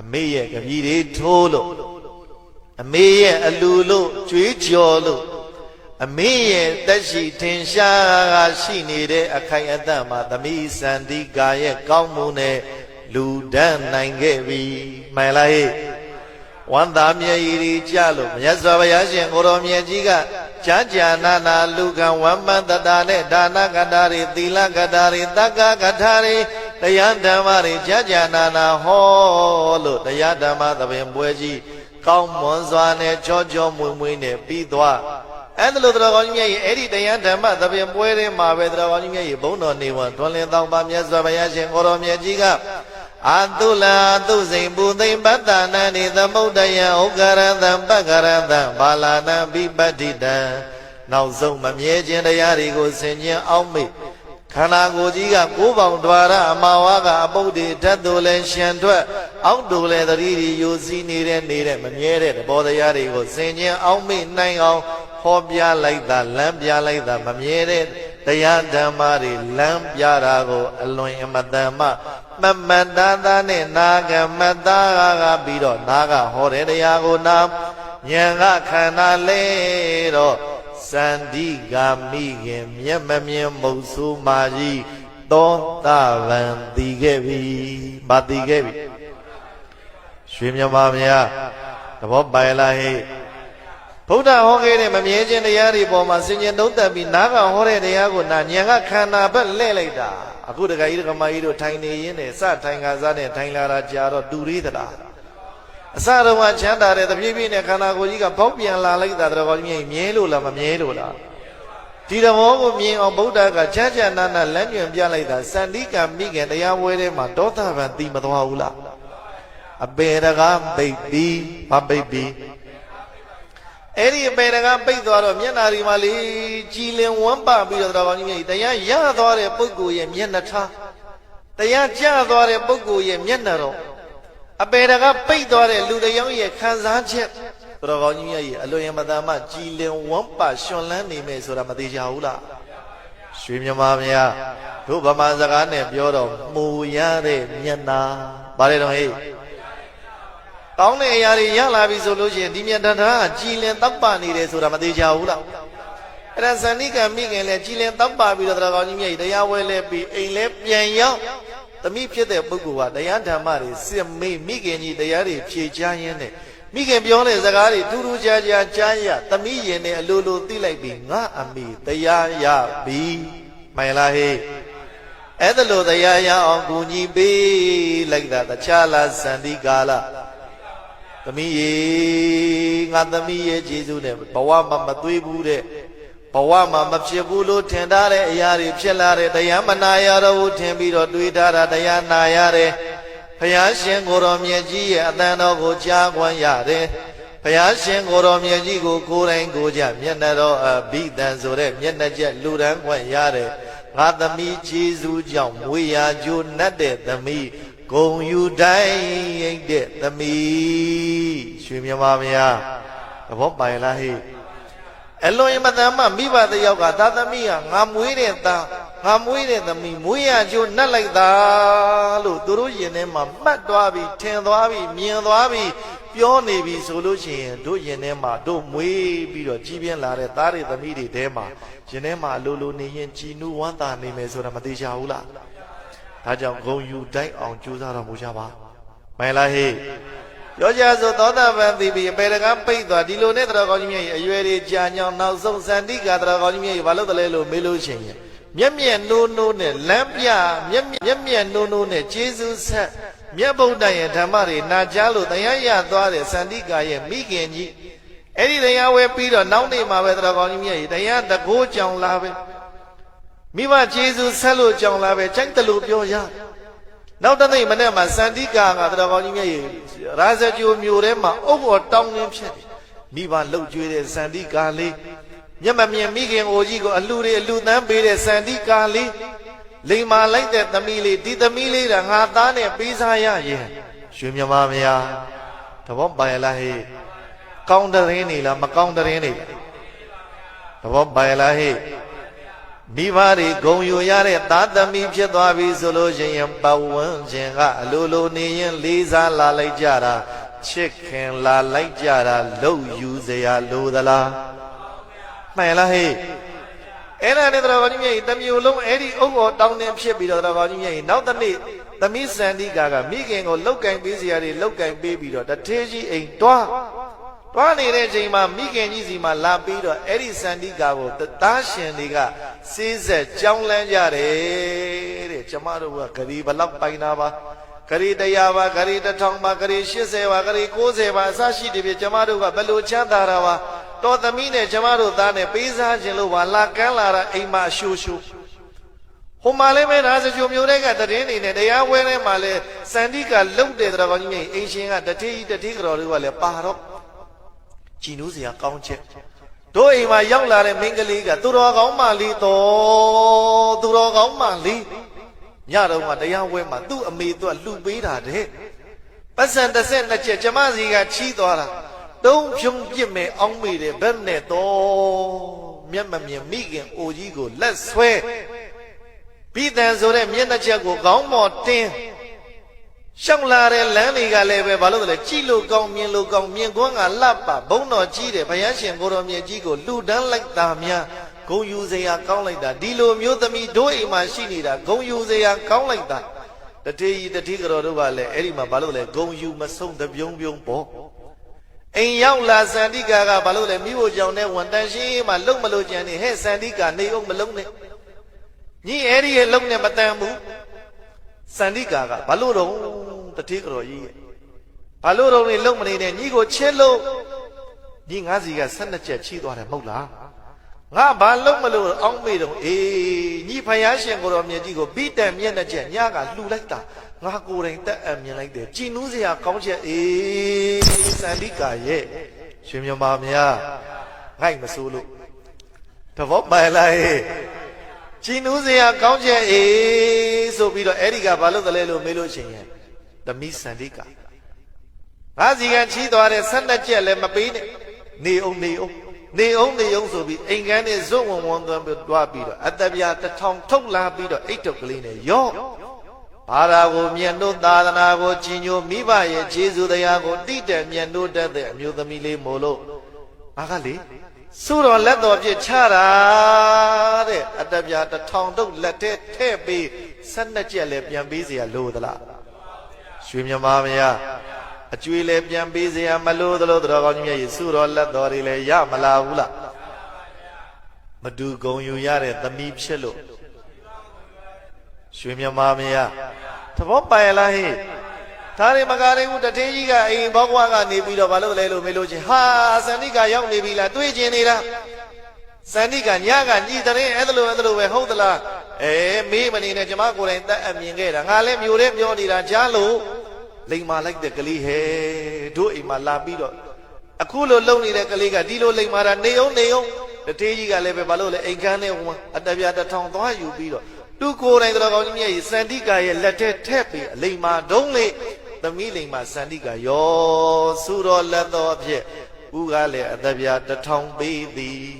အမေရဲ့ကပြီတွေထိုးလို့အမေရဲ့အလူလို့ကြွေးကြော်လို့အမေရဲ့တက်ရှိထင်ရှားရှိနေတဲ့အခိုင်အတန့်မှာသမီးစန္ဒီကာရဲ့ကောင်းမှုနဲ့လူဒန်းနိုင်ခဲ့ပြီမှန်လားဟဲ့ဝန္တာမြေကြီးကြလို့မြတ်စွာဘုရားရှင်ကိုရောမြတ်ကြီးကကြာကြာနာနာလူကံဝမ္မန္တတာနဲ့ဒါနကထာတွေသီလကထာတွေတက္ကကထာတွေတရားဓမ္မတွေကြာကြာနာနာဟောလို့တရားဓမ္မသဘင်ပွဲကြီးကောင်းမွန်စွာနဲ့ကြောကြောမွေ့မွေ့နဲ့ပြီးသွားအဲ့ဒါလို့တော်ကောင်းကြီးရဲ့အဲ့ဒီတရားဓမ္မသဘင်ပွဲတွေမှာပဲတော်ကောင်းကြီးရဲ့ဘုန်းတော်နေဝန်တွင်လင်းတောင်းပါမြတ်စွာဘုရားရှင်ကိုရောမြတ်ကြီးကအတုလာသုစိန်ပူသိမ့်ပတ္တနာနိသမုဒ္ဒယံဥက္ကရတံပက္ကရတံဘာလာနံပိပတ္တိတံနောက်ဆုံးမမြဲခြင်းတရားတွေကိုဆင်ခြင်အောင်မေ့ခန္ဓာကိုယ်ကြီးကကိုးပေါင် द्वार အမာဝါကအပုဒ်တွေဓာတ်တို့လည်းရှံထွက်အောက်တို့လည်းသတိတွေယိုစီးနေတဲ့မမြဲတဲ့သဘောတရားတွေကိုဆင်ခြင်အောင်မေ့နိုင်အောင်ဟောပြလိုက်တာလမ်းပြလိုက်တာမမြဲတဲ့တရားဓမ္မတွေလမ်းပြတာကိုအလွန်အမတန်မှမမတ္တသာနဲ့နာဂမတ္တကပြီးတော့နာကဟောတဲ့တရားကိုနာဉာဏ်ကခန္ဓာလဲတော့စန္ဒီကာမိခင်မျက်မမြင်မုတ်ဆိုးမာကြီးသောတာပန်တည်ခဲ့ပြီမတည်ခဲ့ပြီရွှေမြမများသဘောပိုင်လားဟဲ့ဘုရားဟောခဲ့တဲ့မမြဲခြင်းတရားတွေပေါ်မှာဆင်ခြင်သုံးသပ်ပြီးနာကဟောတဲ့တရားကိုနာဉာဏ်ကခန္ဓာဘက်လှည့်လိုက်တာအခုတခါကြီးတခါမကြီးတို့ထိုင်နေရင်းနဲ့စထိုင်ကစားနဲ့ထိုင်လာတာကြာတော့တူရီးသလားအစတော့ကချမ်းသာတဲ့တပြေးပြေးနဲ့ခန္ဓာကိုယ်ကြီးကပေါက်ပြန်လာလိုက်တာတော်ကောင်းကြီးမြဲလို့လားမမြဲလို့လားဒီသဘောကိုမြင်အောင်ဗုဒ္ဓကချမ်းချမ်းနာနာလမ်းညွှန်ပြလိုက်တာစန္ဒီကံမိခင်တရားဝဲထဲမှာဒေါသဗံတီမသွားဘူးလားအပေတကားပိတ်ပြီးမပိတ်ပြီးအဲ့ဒီအပေတကားပိတ်သွားတော့မျက်နာဒီမှာလေကြည်လင်ဝမ်းပပြီးတော့တော်ကောင်းကြီးတရားရသွားတဲ့ပုဂ္ဂိုလ်ရဲ့မျက်နှာထားတရားကျသွားတဲ့ပုဂ္ဂိုလ်ရဲ့မျက်နှာတော့အပေတကပိတ်သွားတဲ့လူတယောက်ရဲ့ခံစားချက်တော်ကောင်းကြီးရဲ့အလွန်ယမတမကြည်လင်ဝမ်းပါရှင်လန်းနေမယ်ဆိုတာမသေးချဘူးလားရွှေမြမများတို့ဗမာစကားနဲ့ပြောတော့မှုရတဲ့မျက်နာဗါလေတော့ဟေးကောင်းတဲ့အရာတွေရလာပြီဆိုလို့ရှိရင်ဒီမျက်နှာကကြည်လင်တောက်ပနေတယ်ဆိုတာမသေးချဘူးလားအဲ့ဒါဇဏိကမိခင်လည်းကြည်လင်တောက်ပပြီးတော့တော်ကောင်းကြီးရဲ့တရားဝဲလဲပြီးအိမ်လဲပြန်ရောက်သမီးဖြစ်တဲ့ပုဂ္ဂိုလ်ကတရားဓမ္မတွေစစ်မေးမိခင်ကြီးတရားတွေဖြေချရင်းနဲ့မိခင်ပြောတဲ့စကားတွေထူးထူးခြားခြားကြားရသမီးရင်နဲ့အလိုလိုသိလိုက်ပြီးငါအမိတရားရပြီမှန်လားဟဲ့အဲ့ဒါလိုတရားရအောင်ကူညီပေးလိုက်တာတခြားလားစန္ဒီကာလသမီးရေငါသမီးရဲ့ကျေးဇူးနဲ့ဘဝမှာမသွေးဘူးတဲ့ဘဝမှာမဖြစ်ဘူးလို့ထင်ထားတဲ့အရာတွေဖြစ်လာတဲ့တရားမနာရတော့ဘူးထင်ပြီးတော့တွေးထားတာတရားနာရတယ်ဘုရားရှင်ကိုရောမြတ်ကြီးရဲ့အတန်တော်ကိုကြားခွင့်ရတယ်ဘုရားရှင်ကိုရောမြတ်ကြီးကိုကိုယ်တိုင်ကိုယ်ကြမျက်နှာတော်အဘိဓမ္ဆိုတဲ့မျက်နှာချက်လူတန်းခွင့်ရတယ်ငါသမီးကျေးဇူးကြောင့်မွေရာကျိုးနှက်တဲ့သမီးဂုံယူတိုင်းရိတ်တဲ့သမီးရွှေမြမများသဘောပိုင်လားဟဲ့အလွန်အမတန်မှမိဘတယောက်ကသာသမီးကငါမွေးတဲ့သားငါမွေးတဲ့သမီးမွေးရကျိုးနှက်လိုက်တာလို့သူတို့ရင်ထဲမှာမှတ်သွားပြီးထင်သွားပြီးမြင်သွားပြီးပြောနေပြီဆိုလို့ရှိရင်တို့ရင်ထဲမှာတို့မွေးပြီးတော့ကြီးပြင်းလာတဲ့သားတွေသမီးတွေထဲမှာရင်ထဲမှာလိုလိုနေရင်ကြည်နူးဝမ်းသာနေမယ်ဆိုတာမသေးချဘူးလားဒါကြောင့်ဂုံယူတိုက်အောင်ကြိုးစားတော်မူကြပါမှန်လားဟဲ့ပြောကြဆိုသောတာပန်သိပြီးအပေတကပိတ်သွားဒီလိုနဲ့တော်ကောင်းကြီးမြတ်ရဲ့အရွယ်တွေကြာညောင်းနောက်ဆုံးစန္ဒီကတော်ကောင်းကြီးမြတ်ရဲ့ဘာလို့တလဲလို့မေးလို့ရှိရင်မျက်မျက်နိုးနိုးနဲ့လမ်းပြမျက်မျက်နိုးနိုးနဲ့ကျေးဇူးဆက်မြတ်ဗုဒ္ဓရဲ့ဓမ္မတွေနာကြားလို့တရားရသွားတဲ့စန္ဒီကရဲ့မိခင်ကြီးအဲ့ဒီတရားဝဲပြီးတော့နောက်နေ့မှာပဲတော်ကောင်းကြီးမြတ်ရဲ့တရားတကိုးကြောင်လာပဲမိဘကျေးဇူးဆက်လို့ကြောင်လာပဲကြိုက်တယ်လို့ပြောရနောက်တနေ့မနေ့မှာစန္ဒီကာကတော်ကောင်းကြီးမြတ်ရဲ့ရာဇကြိုမျိုးထဲမှာအုပ်ပေါ်တောင်းရင်းဖြစ်မိဘလှုပ်ကြွေးတဲ့စန္ဒီကာလေးမျက်မမြင်မိခင်အိုကြီးကိုအလှတွေအလှသန်းပေးတဲ့စန္ဒီကာလေးလိမ်မာလိုက်တဲ့သမီးလေးဒီသမီးလေးကငါသားနဲ့ပေးစားရရင်ရွှေမြမများသဘောပိုင်လားဟဲ့ကောင်းတဲ့ရင်းနေလားမကောင်းတဲ့ရင်းနေလားသဘောပိုင်လားဟဲ့ မိဘတွေဂုံယူရတဲ့သားသမီးဖြစ်သွားပြီဆိုလို့ရှိရင်ပဝန်းကျင်ကအလိုလိုနေရင်လေးစားလာလိုက်ကြတာချစ်ခင်လာလိုက်ကြတာလှုပ်ယူเสียလိုသလားမှန်လားဟဲ့အဲ့ဒါနဲ့တော်တော်ကြီးမြတ်တမျိုးလုံးအဲ့ဒီအုပ်တော်တောင်းတင်ဖြစ်ပြီးတော့တော်တော်ကြီးမြတ်နောက်တစ်နေ့သမီးစန္ဒီကာကမိခင်ကိုလောက်ကင်ပေးเสียတွေလောက်ကင်ပေးပြီးတော့တထေးကြီးအိမ်တွားနေတဲ့ချိန်မှာမိခင်ကြီးစီမှာလာပြီးတော့အဲ့ဒီစန္ဒီကာကိုသားရှင်တွေကစေးဆက်ကြောင်းလန်းကြတယ်တဲ့ကျမတို့ကဂရီဘလောက်ပိုင်တာပါဂရီ100ပါဂရီ1000ပါဂရီ80ပါဂရီ90ပါအစရှိတယ်ပြကျမတို့ကဘယ်လိုချမ်းသာတာပါတော်သမီးနဲ့ကျမတို့သားနဲ့ပေးစားခြင်းလို့ပါလာကန်းလာတာအိမ်မှာရှိုးရှိုးဟိုမှာလည်းပဲဒါစကြိုမျိုးတွေကတည်င်းနေနဲ့တရားဝဲထဲမှာလည်းစန္ဒီကာလုံတဲ့တော်ကောင်းကြီးအိမ်ရှင်ကတထေးကြော်တွေကလည်းပါတော့ကြည်နူးစရာကောင်းချက်တို့အိမ်မှာရောက်လာတဲ့မင်းကလေးကသူတော်ကောင်းမလေးတော်သူတော်ကောင်းမလေးညတော့ကတရားဝဲမှာသူ့အမေသူကလှူပေးတာတဲ့ပတ်စံ32ချက်ကျမစီကချီးသွားတာတုံးဖြုံပြစ်မယ်အောင်းမိတယ်ဘက်နဲ့တော့မျက်မမြင်မိခင်အိုကြီးကိုလက်ဆွဲပြီးတန်ဆိုတဲ့မျက်နှာချက်ကိုခေါင်းပေါ်တင်းရှောက်လာတဲ့လမ်းတွေကလည်းပဲဘာလို့လဲကြည်လို့ကောင်းမြင်လို့ကောင်းမြင်ကွန်းကလှပဘုံတော်ကြီးတယ်ဘုရားရှင်ကိုတော်မြတ်ကြီးကိုလှူဒန်းလိုက်တာများဂုံယူစရာကောင်းလိုက်တာဒီလိုမျိုးသမီးတို့အိမ်မှာရှိနေတာဂုံယူစရာကောင်းလိုက်တာတထေးကြီးတတိကတော်တို့ကလည်းအဲ့ဒီမှာဘာလို့လဲဂုံယူမဆုံးတပြုံးပြုံးပေါ့အိမ်ရောက်လာစန္ဒီကာကဘာလို့လဲမိဖို့ကြောင့်နဲ့ဝန်တန်ရှင်းမှလုံမလို့ကြံနေဟဲ့စန္ဒီကာနေအောင်မလုံနဲ့ညီအဲ့ဒီရဲ့လုံနဲ့မတန်ဘူးစန္ဒီကာကဘာလို့တော့တတိကတော်ကြီးဘာလို့တော့နေလုံမနေနဲ့ညီကိုချစ်လို့ညီငါးစီက12ချက်ချီးသွားတယ်မဟုတ်လားငါဘာလုံမလို့အောင်းမေတော့အေးညီဖယားရှင်ကိုတော်မြတ်ကြီးကိုပြီးတန်မျက်နှာချက်ညကလှူလိုက်တာငါကိုယ်တိုင်တက်အပ်မြင်လိုက်တယ်ကြည်နူးစရာကောင်းချက်အေးစန္ဒီကာရဲ့ရှင်မြမများငိုက်မစိုးလို့တဘောပိုင်လိုက်ကြည်နူးစရာကောင်းချက်အေးဆိုပြီးတော့အဲ့ဒီကဘာလို့တလဲလို့မေးလို့ရှိရင်သမီးစန္ဒီကာငါစီကချီးသွားတဲ့12ချက်လည်းမပေးနဲ့နေအောင်ဆိုပြီးအိမ်ကန်းနဲ့ဇွတ်ဝွန်သွားပြီးတော့အတ္တပြာ1000ထုတ်လာပြီးတော့အိတ်တုတ်ကလေးနဲ့ရော့ဘာသာကိုမြတ်တို့သာသနာကိုကြီးညိုမိဘရဲ့ခြေစွတရားကိုတိတက်မြတ်တို့တတ်တဲ့အမျိုးသမီးလေးမို့လို့ငါကလေစုတော်လက်တော်ပြစ်ချတာတဲ့အတ္တပြာ1000တုတ်လက်ထဲထည့်ပြီး12ချက်လည်းပြန်ပေးเสียလို့သလားရွှေမြမမယားအကျွေးလည်းပြန်ပေးเสียမလို့သလိုတော်ကောင်းကြီးမြတ်ရေစုတော်လက်တော်တွေလည်းရမလာဘူးလားမတူဂုံယူရတဲ့သမီးဖြစ်လို့ရွှေမြမမယားသဘောပိုင်လားဟိဒါတွေမကားရဘူးတထေးကြီးကအိမ်ဘောကွာကနေပြီးတော့ဘာလို့လဲလို့မေးလို့ချင်းဟာစန္ဒီကာရောက်နေပြီလားတွေးကျင်နေတာစန္ဒီကာညကညီတဲ့အဲ့လိုပဲဟုတ်သလားမေးမနေနဲ့ကျမကိုယ်တိုင်တက်အမြင်ခဲ့တာငါလည်းမျိုးတဲ့ပြောနေတာကြားလို့လိမ်မာလိုက်တဲ့ကလေးဟဲ့တို့အိမ်မှာလာပြီးတော့အခုလိုလုံနေတဲ့ကလေးကဒီလိုလိမ်မာတာနေအောင်တထေးကြီးကလည်းပဲဘာလို့လဲအိမ်ကန်းနဲ့ဟိုအတ္တပြာ1000သွားယူပြီးတော့သူကိုယ်တိုင်တော်ကောင်းကြီးမြတ်ကြီးစန္ဒီကာရဲ့လက်ထဲထည့်ပြီးအလိမ်မာဒုံးလေးသမီးလိမ်မာစန္ဒီကာရောစုတော်လက်တော်အဖြစ်ဦးကလည်းအတ္တပြာ1000ပေးသည်